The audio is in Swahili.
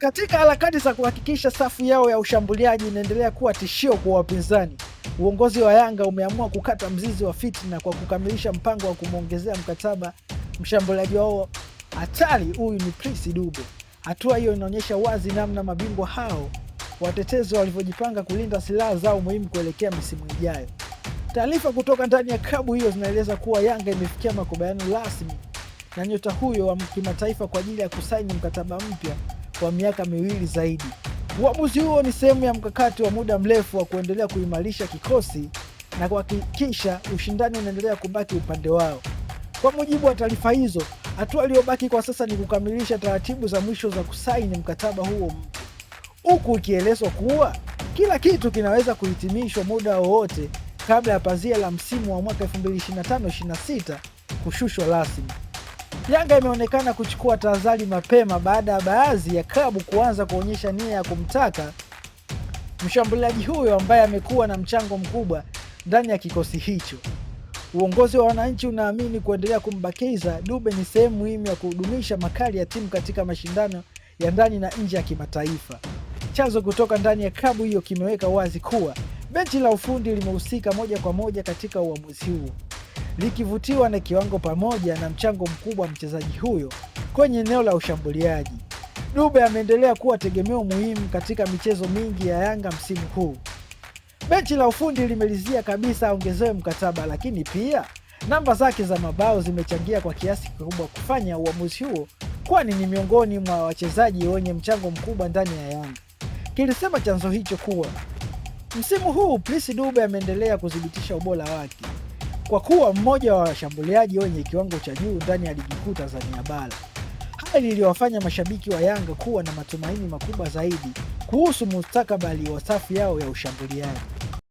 Katika harakati za kuhakikisha safu yao ya ushambuliaji inaendelea kuwa tishio kwa wapinzani, uongozi wa Yanga umeamua kukata mzizi wa fitina kwa kukamilisha mpango wa kumwongezea mkataba mshambuliaji wao hatari. Huyu ni Prince Dube. Hatua hiyo inaonyesha wazi namna mabingwa hao watetezi walivyojipanga kulinda silaha zao muhimu kuelekea misimu ijayo. Taarifa kutoka ndani ya klabu hiyo zinaeleza kuwa Yanga imefikia makubaliano rasmi na nyota huyo wa kimataifa kwa ajili ya kusaini mkataba mpya wa miaka 2 zaidi. Uamuzi huo ni sehemu ya mkakati wa muda mrefu wa kuendelea kuimarisha kikosi na kuhakikisha ushindani unaendelea kubaki upande wao. Kwa mujibu wa taarifa hizo, hatua iliyobaki kwa sasa ni kukamilisha taratibu za mwisho za kusaini mkataba huo mpya, huku ikielezwa kuwa kila kitu kinaweza kuhitimishwa muda wowote kabla ya pazia la msimu wa mwaka 2025-26 kushushwa rasmi. Yanga imeonekana kuchukua tahadhari mapema baada ya baadhi ya klabu kuanza kuonyesha nia ya kumtaka mshambuliaji huyo ambaye amekuwa na mchango mkubwa ndani ya kikosi hicho. Uongozi wa wananchi unaamini kuendelea kumbakiza Dube ni sehemu muhimu ya kuhudumisha makali ya timu katika mashindano ya ndani na nje ya kimataifa. Chanzo kutoka ndani ya klabu hiyo kimeweka wazi kuwa benchi la ufundi limehusika moja kwa moja katika uamuzi huo, likivutiwa na kiwango pamoja na mchango mkubwa wa mchezaji huyo kwenye eneo la ushambuliaji. Dube ameendelea kuwa tegemeo muhimu katika michezo mingi ya Yanga msimu huu. Benchi la ufundi limelizia kabisa aongezewe mkataba, lakini pia namba zake za mabao zimechangia kwa kiasi kikubwa kufanya uamuzi huo, kwani ni miongoni mwa wachezaji wenye mchango mkubwa ndani ya Yanga. Kilisema chanzo hicho kuwa msimu huu Prince Dube ameendelea kudhibitisha ubora wake kwa kuwa mmoja wa washambuliaji wenye kiwango cha juu ndani ya ligi kuu Tanzania bara, hali iliyowafanya mashabiki wa Yanga kuwa na matumaini makubwa zaidi kuhusu mustakabali wa safu yao ya ushambuliaji.